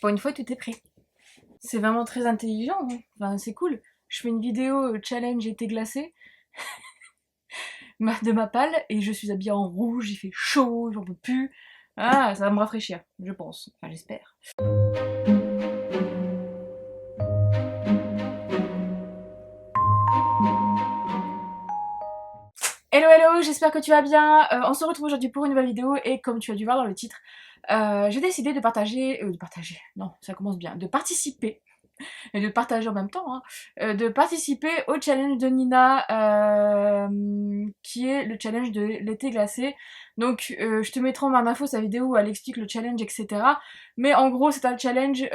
Pour une fois, tout est prêt. C'est vraiment très intelligent, hein. Enfin, c'est cool. Je fais une vidéo challenge été glacé de ma palle et je suis habillée en rouge, il fait chaud, j'en peux plus. Ah, ça va me rafraîchir, je pense. Enfin, j'espère. Hello hello, j'espère que tu vas bien. On se retrouve aujourd'hui pour une nouvelle vidéo et comme tu as dû voir dans le titre, j'ai décidé non, ça commence bien, de participer et de partager en même temps, hein, de participer au challenge de Nina, qui est le challenge de l'été glacé. Donc je te mettrai en barre d'infos sa vidéo où elle explique le challenge, etc. Mais en gros c'est un challenge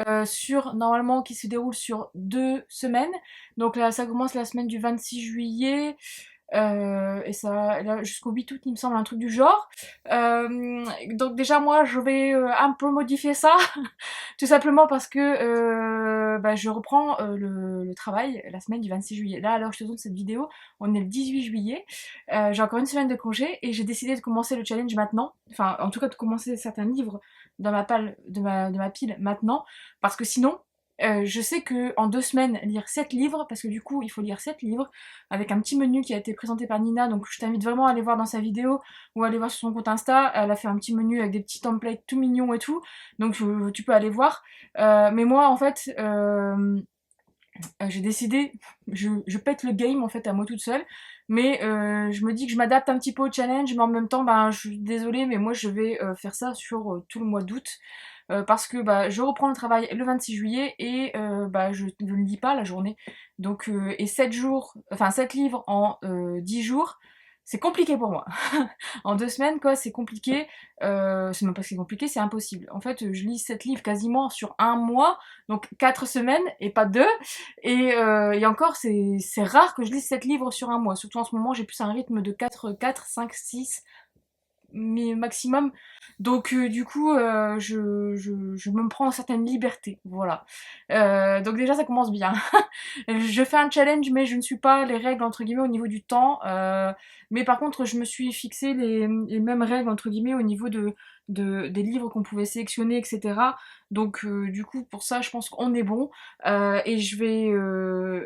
normalement qui se déroule sur 2 semaines. Donc là ça commence la semaine du 26 juillet. Et ça, là, jusqu'au 8 août, il me semble, un truc du genre. Donc déjà, moi, je vais un peu modifier ça, tout simplement parce que je reprends le travail la semaine du 26 juillet. Là, alors je te tourne cette vidéo, on est le 18 juillet. J'ai encore une semaine de congé et j'ai décidé de commencer le challenge maintenant. Enfin, en tout cas, de commencer certains livres dans ma pile, de ma pile maintenant, parce que sinon, je sais que en 2 semaines, lire 7 livres, parce que du coup, il faut lire 7 livres, avec un petit menu qui a été présenté par Nina, donc je t'invite vraiment à aller voir dans sa vidéo, ou à aller voir sur son compte Insta, elle a fait un petit menu avec des petits templates tout mignons et tout, donc tu peux aller voir. Mais moi, en fait, j'ai décidé, je pète le game en fait à moi toute seule, mais je me dis que je m'adapte un petit peu au challenge, mais en même temps, ben, je suis désolée, mais moi je vais faire ça sur tout le mois d'août, parce que bah, je reprends le travail le 26 juillet et je ne lis pas la journée. Donc, et 7 jours, enfin 7 livres en 10 jours, c'est compliqué pour moi. En 2 semaines, quoi, c'est compliqué. C'est même pas que c'est compliqué, c'est impossible. En fait, je lis 7 livres quasiment sur un mois, donc 4 semaines et pas 2. Et encore, c'est rare que je lise 7 livres sur un mois. Surtout en ce moment, j'ai plus un rythme de 4, 5, 6 mais maximum. Donc du coup, je me prends certaines libertés, voilà. Donc déjà, ça commence bien. Je fais un challenge, mais je ne suis pas les règles, entre guillemets, au niveau du temps. Mais par contre, je me suis fixé les mêmes règles, entre guillemets, au niveau des livres qu'on pouvait sélectionner, etc. Donc du coup, pour ça, je pense qu'on est bon. Et je vais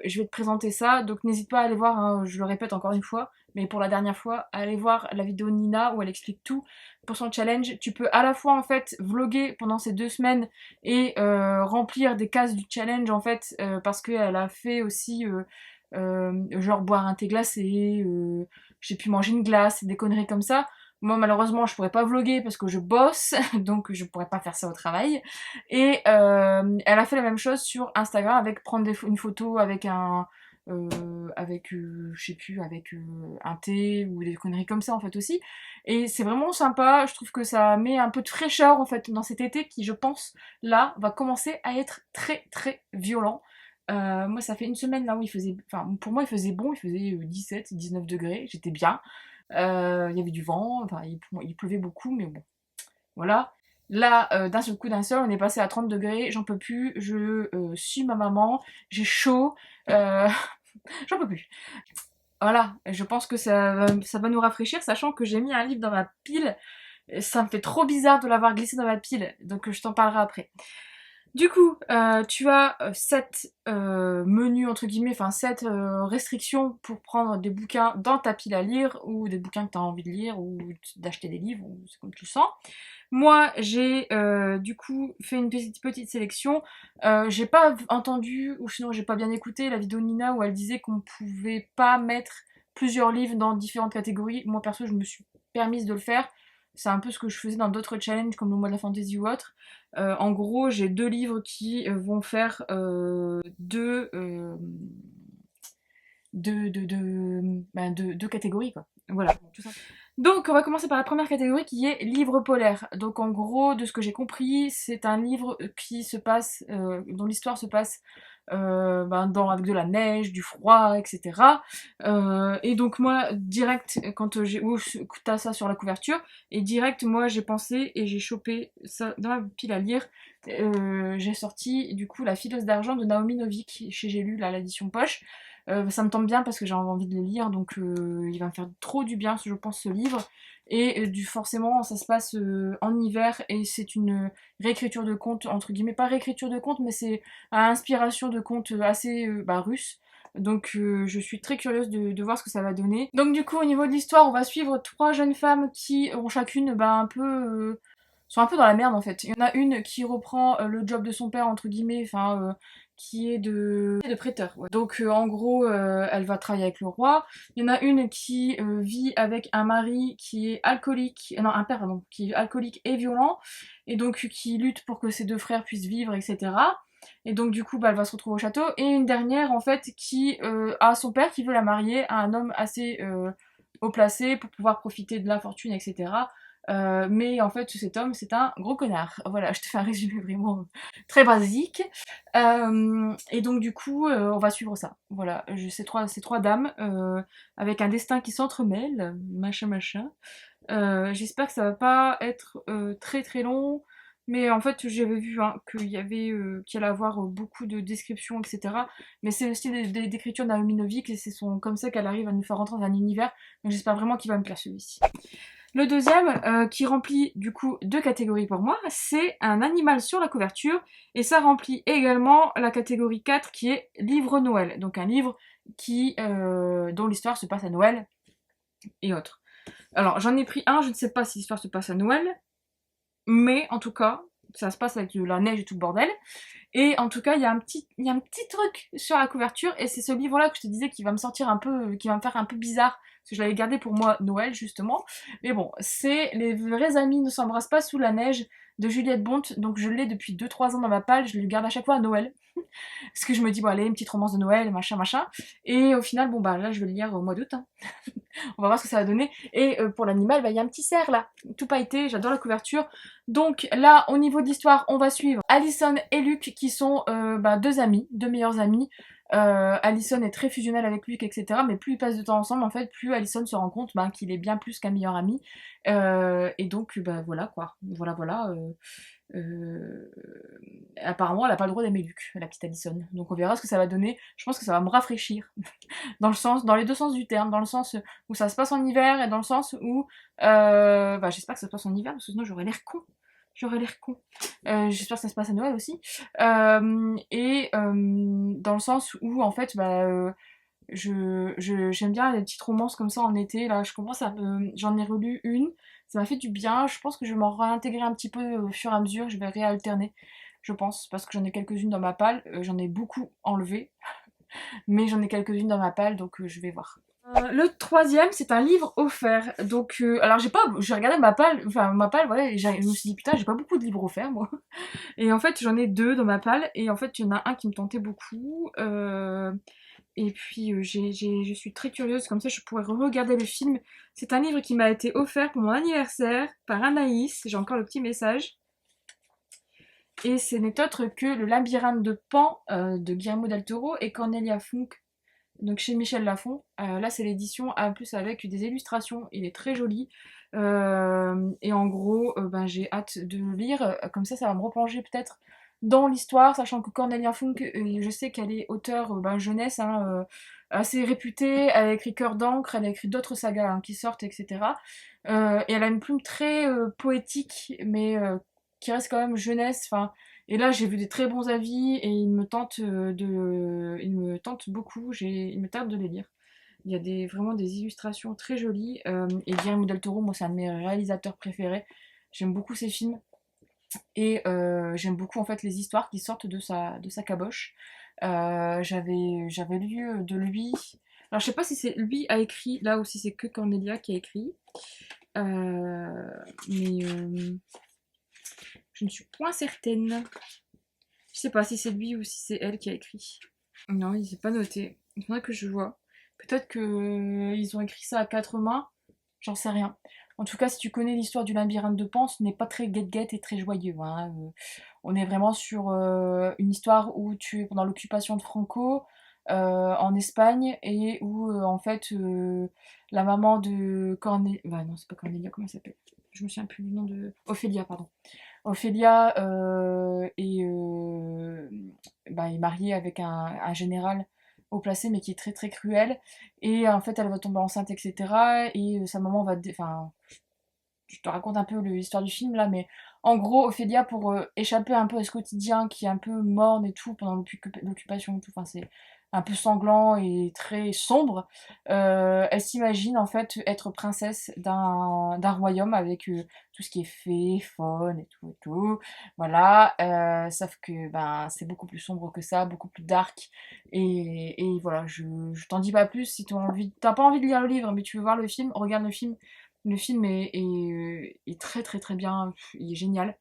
te présenter ça. Donc n'hésite pas à aller voir, hein, je le répète encore une fois, mais pour la dernière fois, allez voir la vidéo de Nina où elle explique tout pour son challenge. Tu peux à la fois en fait vlogger pendant ces 2 semaines et remplir des cases du challenge en fait, parce qu'elle a fait aussi genre boire un thé glacé, j'ai pu manger une glace, des conneries comme ça. Moi malheureusement je pourrais pas vlogger parce que je bosse, donc je pourrais pas faire ça au travail. Et elle a fait la même chose sur Instagram avec prendre une photo avec je sais plus, avec un thé ou des conneries comme ça en fait aussi. Et c'est vraiment sympa, je trouve que ça met un peu de fraîcheur en fait dans cet été qui, je pense, là, va commencer à être très très violent. Moi ça fait une semaine là où il faisait, enfin pour moi il faisait bon, il faisait 17, 19 degrés, j'étais bien. Il y avait du vent, enfin il pleuvait beaucoup, mais bon, voilà. Là, d'un seul, on est passé à 30 degrés, j'en peux plus, je suis ma maman, j'ai chaud, euh, j'en peux plus. Voilà, je pense que ça va nous rafraîchir, sachant que j'ai mis un livre dans ma pile. Ça me fait trop bizarre de l'avoir glissé dans ma pile, donc je t'en parlerai après. Du coup, tu as 7 menus, entre guillemets, enfin 7 restrictions pour prendre des bouquins dans ta pile à lire, ou des bouquins que tu as envie de lire, ou d'acheter des livres, ou c'est comme tu le sens. Moi, j'ai du coup fait une petite sélection. J'ai pas entendu, ou sinon j'ai pas bien écouté la vidéo de Nina où elle disait qu'on pouvait pas mettre plusieurs livres dans différentes catégories. Moi perso, je me suis permise de le faire. C'est un peu ce que je faisais dans d'autres challenges comme le mois de la fantasy ou autre. En gros, j'ai 2 livres qui vont faire deux catégories, quoi. Voilà, tout ça. Donc, on va commencer par la première catégorie qui est livre polaire. Donc, en gros, de ce que j'ai compris, c'est un livre qui se passe, dont l'histoire se passe avec de la neige, du froid, etc. Et donc moi, direct, quand t'as ça sur la couverture, et direct, moi, j'ai pensé et j'ai chopé ça dans ma pile à lire. J'ai sorti, du coup, La fileuse d'argent de Naomi Novik, chez J'ai lu, là, l'édition poche. Ça me tombe bien parce que j'ai envie de le lire, donc il va me faire trop du bien, je pense, ce livre. Et forcément, ça se passe en hiver et c'est une réécriture de contes, entre guillemets, pas réécriture de contes, mais c'est à inspiration de contes assez russes. Donc je suis très curieuse de voir ce que ça va donner. Donc du coup, au niveau de l'histoire, on va suivre trois jeunes femmes qui ont chacune un peu... sont un peu dans la merde en fait. Il y en a une qui reprend le job de son père, entre guillemets, qui est de prêteur. Ouais. Donc en gros, elle va travailler avec le roi. Il y en a une qui vit avec un mari qui est alcoolique, non un père pardon, qui est alcoolique et violent, et donc qui lutte pour que ses deux frères puissent vivre, etc. Et donc du coup, elle va se retrouver au château. Et une dernière en fait qui a son père qui veut la marier à un homme assez haut placé pour pouvoir profiter de la fortune, etc. Mais en fait, cet homme, c'est un gros connard. Voilà, je te fais un résumé vraiment très basique. Et donc, du coup, on va suivre ça. Voilà, ces trois dames, avec un destin qui s'entremêle, machin, machin. J'espère que ça va pas être très très long. Mais en fait, j'avais vu qu'il allait avoir beaucoup de descriptions, etc. Mais c'est le style d'écriture d'Naomi Novik et comme ça qu'elle arrive à nous faire rentrer dans un univers. Donc j'espère vraiment qu'il va me plaire celui-ci. Le deuxième, qui remplit du coup deux catégories pour moi, c'est un animal sur la couverture, et ça remplit également la catégorie 4 qui est livre Noël, donc un livre dont l'histoire se passe à Noël et autres. Alors j'en ai pris un, je ne sais pas si l'histoire se passe à Noël, mais en tout cas, ça se passe avec de la neige et tout le bordel. Et en tout cas, il y a un petit truc sur la couverture, et c'est ce livre-là que je te disais qui va me sortir un peu, qui va me faire un peu bizarre, parce que je l'avais gardé pour moi Noël, justement. Mais bon, c'est Les vrais amis ne s'embrassent pas sous la neige de Juliette Bonte, donc je l'ai depuis 2-3 ans dans ma palle, je le garde à chaque fois à Noël. Parce que je me dis, bon allez, une petite romance de Noël, machin, machin. Et au final, bon bah là, je vais le lire au mois d'août. Hein. On va voir ce que ça va donner. Et pour l'animal, il y a un petit cerf là, tout pailleté, j'adore la couverture. Donc là, au niveau de l'histoire, on va suivre Allison et Luc qui sont deux amis, deux meilleurs amis. Allison est très fusionnelle avec Luc, etc. Mais plus ils passent de temps ensemble, en fait, plus Allison se rend compte qu'il est bien plus qu'un meilleur ami. Et donc, voilà quoi. Voilà, voilà. Euh, Apparemment, elle n'a pas le droit d'aimer Luc, la petite Allison. Donc on verra ce que ça va donner. Je pense que ça va me rafraîchir. Dans les deux sens du terme. Dans le sens où ça se passe en hiver et dans le sens où... j'espère que ça se passe en hiver parce que sinon j'aurais l'air con. J'aurais l'air con. J'espère que ça se passe à Noël aussi. Dans le sens où, en fait, j'aime bien les petites romances comme ça en été. Là, j'en ai relu une. Ça m'a fait du bien. Je pense que je vais m'en réintégrer un petit peu au fur et à mesure. Je vais réalterner, je pense, parce que j'en ai quelques-unes dans ma palle. J'en ai beaucoup enlevé, mais j'en ai quelques-unes dans ma palle, donc je vais voir. Le troisième, c'est un livre offert. Donc, alors j'ai regardé ma palle, voilà, et je me suis dit putain, j'ai pas beaucoup de livres offerts moi. Et en fait, j'en ai deux dans ma palle, et en fait, il y en a un qui me tentait beaucoup. Et puis, je suis très curieuse, comme ça, je pourrais regarder le film. C'est un livre qui m'a été offert pour mon anniversaire par Anaïs. J'ai encore le petit message. Et ce n'est autre que Le labyrinthe de Pan de Guillermo del Toro et Cornelia Funke, donc chez Michel Lafon. Là, c'est l'édition en plus avec des illustrations. Il est très joli. Et en gros, j'ai hâte de le lire. Comme ça va me replonger peut-être dans l'histoire, sachant que Cornelia Funke, je sais qu'elle est auteure jeunesse, assez réputée. Elle a écrit Cœur d'encre, elle a écrit d'autres sagas qui sortent, etc. Et elle a une plume très poétique, mais qui reste quand même jeunesse. Et là, j'ai vu des très bons avis et il me tente beaucoup. Il me tarde de les lire. Il y a vraiment des illustrations très jolies. Et Guillermo del Toro, moi, c'est un de mes réalisateurs préférés. J'aime beaucoup ses films et j'aime beaucoup en fait les histoires qui sortent de sa caboche. J'avais lu de lui. Alors, je sais pas si c'est lui a écrit là ou si c'est que Cornelia qui a écrit. Mais je ne suis point certaine. Je sais pas si c'est lui ou si c'est elle qui a écrit. Non, il s'est pas noté. Il faudrait que je vois. Peut-être que ils ont écrit ça à quatre mains. J'en sais rien. En tout cas, si tu connais l'histoire du labyrinthe de Pan, ce n'est pas très get-get et très joyeux. Hein. On est vraiment sur une histoire où tu es pendant l'occupation de Franco en Espagne et où en fait la maman de Cornélia... Bah non, c'est pas Cornélia, comment elle s'appelle? Je me souviens plus du nom de... Ophélia, pardon. Ophélia est mariée avec un général haut placé, mais qui est très très cruel. Et en fait, elle va tomber enceinte, etc. Et sa maman va... Enfin, je te raconte un peu l'histoire du film là, mais en gros, Ophélia, pour échapper un peu à ce quotidien qui est un peu morne et tout, pendant l'occupation et tout, enfin c'est un peu sanglant et très sombre, elle s'imagine en fait être princesse d'un royaume avec tout ce qui est fée, faune et tout, voilà, sauf que ben c'est beaucoup plus sombre que ça, beaucoup plus dark, et voilà, je t'en dis pas plus, si t'as pas envie de lire le livre, mais tu veux voir le film, regarde le film. Le film est très très très bien, il est génial.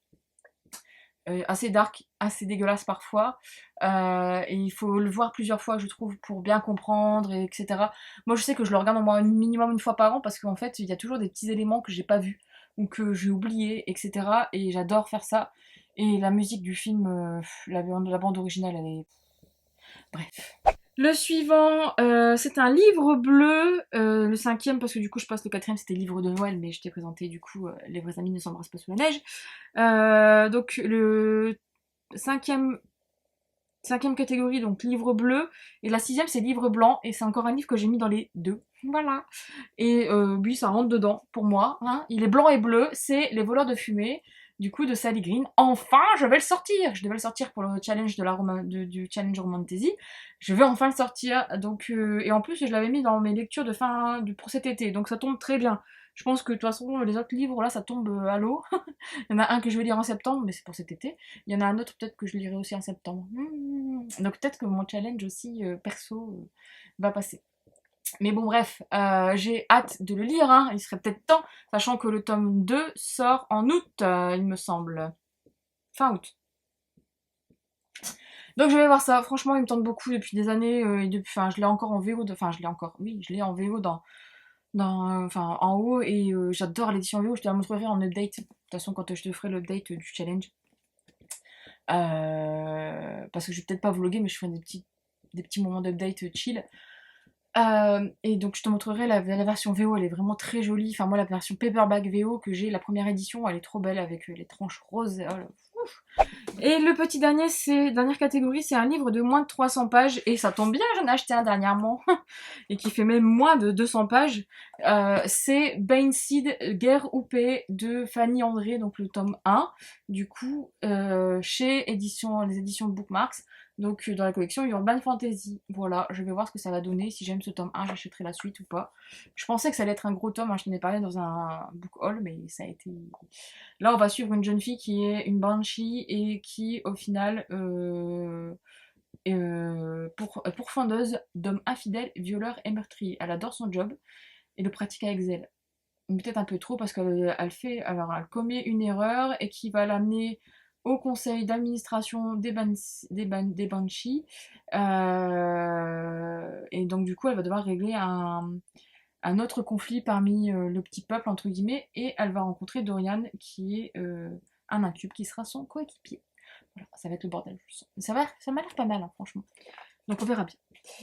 Assez dark, assez dégueulasse parfois. Et il faut le voir plusieurs fois, je trouve, pour bien comprendre, etc. Moi, je sais que je le regarde au moins minimum une fois par an parce qu'en fait, il y a toujours des petits éléments que j'ai pas vus ou que j'ai oubliés, etc. Et j'adore faire ça. Et la musique du film, la bande originale, elle est... Bref. Le suivant, c'est un livre bleu, le cinquième, parce que du coup je passe le quatrième, c'était le livre de Noël, mais je t'ai présenté du coup Les vrais amis ne s'embrassent pas sous la neige. Donc le cinquième, cinquième catégorie, donc livre bleu, et la sixième c'est livre blanc, et c'est encore un livre que j'ai mis dans les deux. Voilà. Et oui, ça rentre dedans, pour moi. Hein. Il est blanc et bleu, c'est Les voleurs de fumée, du coup de Sally Green. Enfin, je vais le sortir. Je devais le sortir pour le challenge du challenge Romantasy. Je vais enfin le sortir. Donc et en plus, je l'avais mis dans mes lectures pour cet été. Donc ça tombe très bien. Je pense que de toute façon, les autres livres là, ça tombe à l'eau. Il y en a un que je vais lire en septembre, mais c'est pour cet été. Il y en a un autre peut-être que je lirai aussi en septembre. Donc peut-être que mon challenge aussi perso va passer. Mais bon, bref, j'ai hâte de le lire, hein. Il serait peut-être temps, sachant que le tome 2 sort en août, il me semble. Fin août. Donc je vais voir ça, franchement il me tente beaucoup depuis des années, et depuis, enfin je l'ai encore en VO, enfin je l'ai encore, oui, je l'ai en VO enfin en haut, et j'adore l'édition VO, je te la montrerai en update, de toute façon quand je te ferai l'update du challenge. Parce que je vais peut-être pas vlogger, mais je ferai des petits moments d'update chill. Et donc je te montrerai la version VO, elle est vraiment très jolie. Enfin moi la version paperback VO que j'ai, la première édition, elle est trop belle avec les tranches roses. Oh là, ouf. Et le petit dernier, dernière catégorie, c'est un livre de moins de 300 pages. Et ça tombe bien, j'en ai acheté un dernièrement. Et qui fait même moins de 200 pages. C'est Bainseed, Guerre ou Paix de Fanny André, donc le tome 1. Du coup, chez les éditions Bookmarks. Donc dans la collection Urban Fantasy. Voilà, je vais voir ce que ça va donner. Si j'aime ce tome 1, j'achèterai la suite ou pas. Je pensais que ça allait être un gros tome, hein, je t'en ai parlé dans un book haul, mais ça a été... Là, on va suivre une jeune fille qui est une banshee et qui, au final, pourfendeuse d'hommes infidèles, violeurs et meurtriers. Elle adore son job et le pratique avec zèle. Peut-être un peu trop parce elle commet une erreur et qui va l'amener au conseil d'administration des Banshees. Et donc du coup, elle va devoir régler un autre conflit parmi le petit peuple, entre guillemets, et elle va rencontrer Dorian, qui est un incube, qui sera son coéquipier. Voilà, ça va être le bordel, je sens. Ça m'a l'air pas mal, hein, franchement. Donc on verra bien.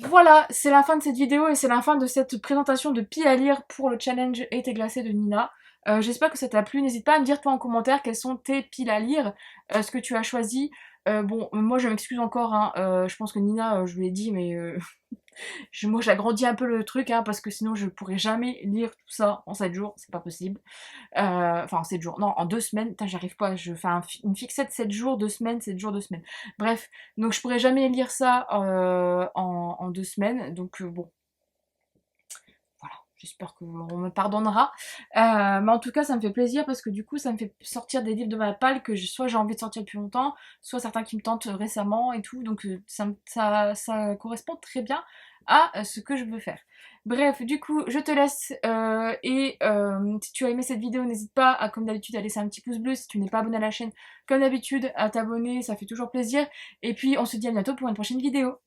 Voilà, c'est la fin de cette vidéo et c'est la fin de cette présentation de piles à lire pour le challenge été glacé de Nina. J'espère que ça t'a plu, n'hésite pas à me dire toi en commentaire quelles sont tes piles à lire, ce que tu as choisi. Bon, moi je m'excuse encore, hein, je pense que Nina, je lui ai dit, mais moi j'agrandis un peu le truc, hein, parce que sinon je pourrais jamais lire tout ça en 7 jours, c'est pas possible. Enfin en 7 jours, non, en 2 semaines, putain j'arrive pas, je fais une fixette 7 jours, 2 semaines, 7 jours, 2 semaines. Bref, donc je pourrais jamais lire ça en 2 semaines, donc bon, voilà, j'espère qu'on me pardonnera. Mais en tout cas ça me fait plaisir parce que du coup ça me fait sortir des livres de ma palle que soit j'ai envie de sortir depuis longtemps, soit certains qui me tentent récemment et tout, donc ça correspond très bien à ce que je veux faire. Bref, du coup, je te laisse et si tu as aimé cette vidéo, n'hésite pas à, comme d'habitude, à laisser un petit pouce bleu. Si tu n'es pas abonné à la chaîne, comme d'habitude, à t'abonner, ça fait toujours plaisir. Et puis, on se dit à bientôt pour une prochaine vidéo.